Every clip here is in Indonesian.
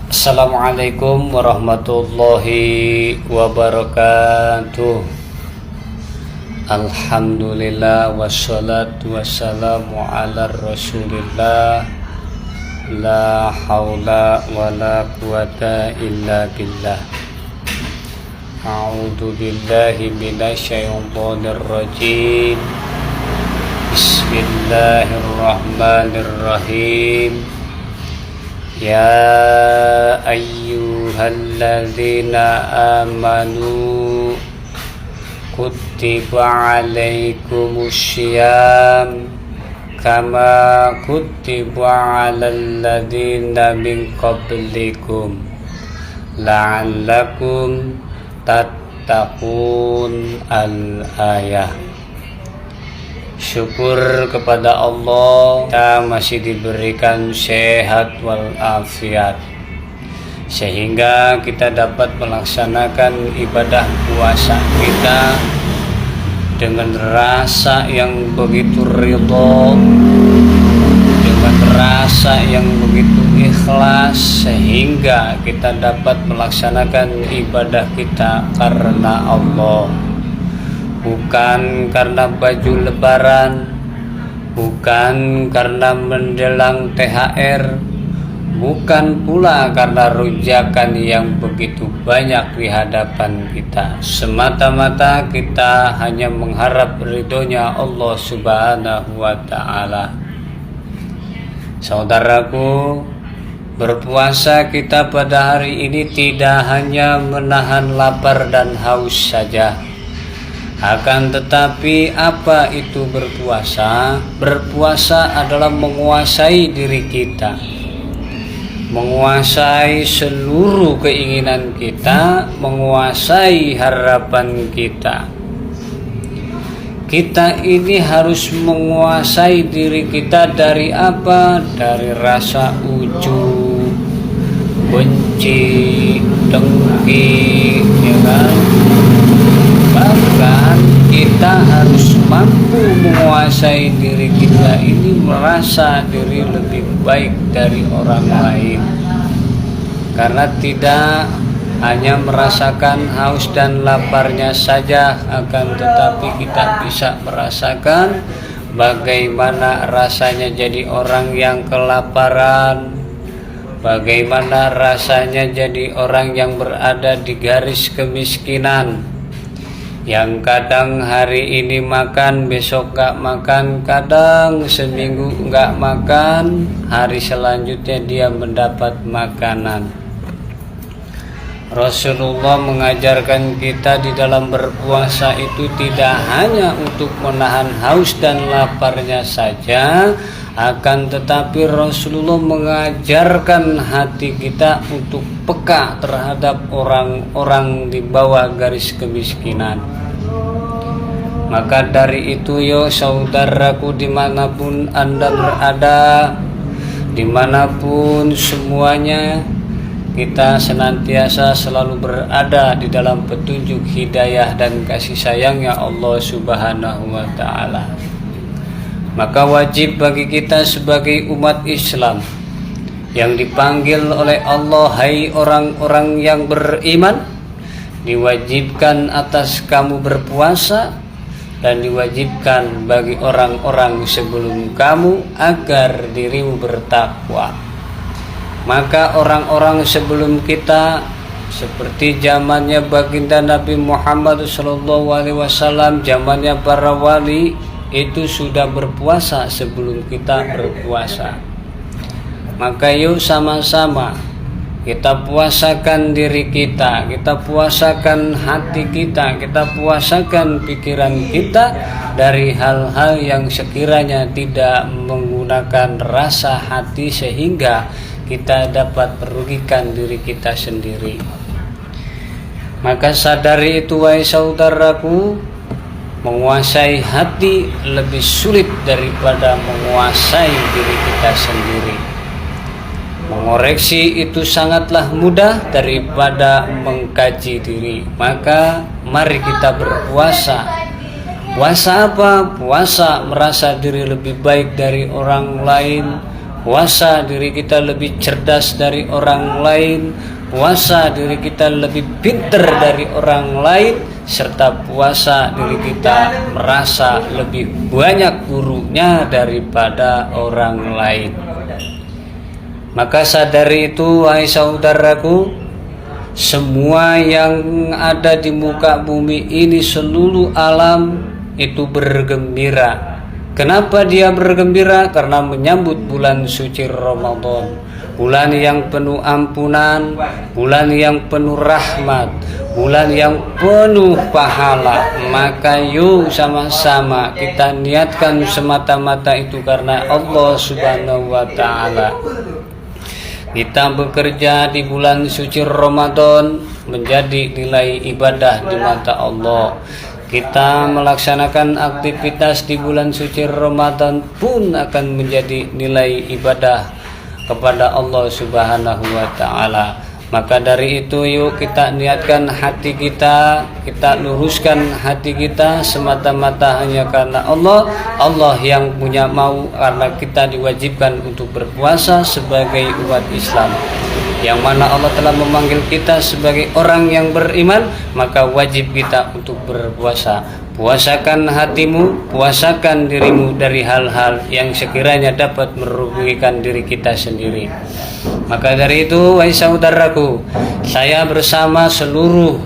Assalamualaikum warahmatullahi wabarakatuh. Alhamdulillah wassalatu wassalamu ala rasulillah. La haula wa la quwata illa billah. A'udzu billahi minasyaitonir rajim. Bismillahirrahmanirrahim. Ya ayyuhalladzina amanu kutiba alaikumussyiyam kama kutiba alal ladzina min qablikum la'allakum tattaqun. Al-ayah. Syukur kepada Allah, kita masih diberikan sehat walafiat sehingga kita dapat melaksanakan ibadah puasa kita dengan rasa yang begitu ridho, dengan rasa yang begitu ikhlas, sehingga kita dapat melaksanakan ibadah kita karena Allah, bukan karena baju lebaran, bukan karena menjelang THR, bukan pula karena rujakan yang begitu banyak di hadapan kita. Semata-mata kita hanya mengharap ridhonya Allah Subhanahu wa ta'ala. Saudaraku, berpuasa kita pada hari ini tidak hanya menahan lapar dan haus saja. Akan tetapi apa itu berpuasa? Berpuasa adalah menguasai diri kita, menguasai seluruh keinginan kita, menguasai harapan kita. Kita ini harus menguasai diri kita dari apa? Dari rasa ujub, benci, dengki, ya kan? Bahkan kita harus mampu menguasai diri kita ini, merasa diri lebih baik dari orang lain. Karena tidak hanya merasakan haus dan laparnya saja, akan tetapi kita bisa merasakan bagaimana rasanya jadi orang yang kelaparan, bagaimana rasanya jadi orang yang berada di garis kemiskinan, yang kadang hari ini makan, besok gak makan, kadang seminggu gak makan, hari selanjutnya dia mendapat makanan. Rasulullah mengajarkan kita di dalam berpuasa itu tidak hanya untuk menahan haus dan laparnya saja, akan tetapi Rasulullah mengajarkan hati kita untuk peka terhadap orang-orang di bawah garis kemiskinan. Maka dari itu, yo saudaraku, dimanapun Anda berada, dimanapun semuanya, kita senantiasa selalu berada di dalam petunjuk hidayah dan kasih sayangnya Allah Subhanahu wa ta'ala. Maka wajib bagi kita sebagai umat Islam yang dipanggil oleh Allah, hai orang-orang yang beriman, diwajibkan atas kamu berpuasa, dan diwajibkan bagi orang-orang sebelum kamu agar dirimu bertakwa. Maka orang-orang sebelum kita, seperti zamannya baginda Nabi Muhammad SAW, zamannya para wali, itu sudah berpuasa sebelum kita berpuasa. Maka yuk sama-sama kita puasakan diri kita, kita puasakan hati kita, kita puasakan pikiran kita dari hal-hal yang sekiranya tidak menggunakan rasa hati sehingga kita dapat merugikan diri kita sendiri. Maka sadari itu, wahai saudaraku, menguasai hati lebih sulit daripada menguasai diri kita sendiri. Mengoreksi itu sangatlah mudah daripada mengkaji diri. Maka mari kita berpuasa. Puasa apa? Puasa merasa diri lebih baik dari orang lain, puasa diri kita lebih cerdas dari orang lain, puasa diri kita lebih pintar dari orang lain, serta puasa diri kita merasa lebih banyak gurunya daripada orang lain. Maka sadari itu, wahai saudaraku, semua yang ada di muka bumi ini, seluruh alam itu bergembira. Kenapa dia bergembira? Karena menyambut bulan suci Ramadan, bulan yang penuh ampunan, bulan yang penuh rahmat, bulan yang penuh pahala. Maka yuk sama-sama kita niatkan semata-mata itu karena Allah Subhanahu wa Ta'ala. Kita bekerja di bulan suci Ramadan menjadi nilai ibadah di mata Allah. Kita melaksanakan aktivitas di bulan suci Ramadan pun akan menjadi nilai ibadah kepada Allah Subhanahu wa Ta'ala. Maka dari itu yuk kita niatkan hati kita, kita luruskan hati kita semata-mata hanya karena Allah. Allah yang punya mau, karena kita diwajibkan untuk berpuasa sebagai umat Islam, yang mana Allah telah memanggil kita sebagai orang yang beriman, maka wajib kita untuk berpuasa. Puasakan hatimu, puasakan dirimu dari hal-hal yang sekiranya dapat merugikan diri kita sendiri. Maka dari itu, wahai saudaraku, saya bersama seluruh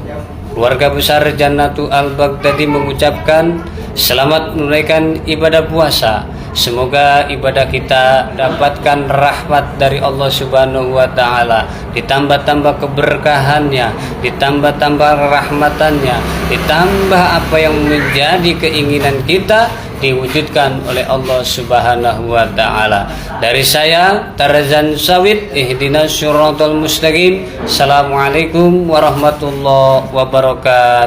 keluarga besar Jannatul Al-Baghdadi mengucapkan selamat menunaikan ibadah puasa. Semoga ibadah kita dapatkan rahmat dari Allah Subhanahu wa Ta'ala, ditambah-tambah keberkahannya, ditambah-tambah rahmatannya, ditambah apa yang menjadi keinginan kita diwujudkan oleh Allah Subhanahu wa Ta'ala. Dari saya Tarzan Sawit, ihdinas syiratal mustaqim. Assalamualaikum warahmatullahi wabarakatuh.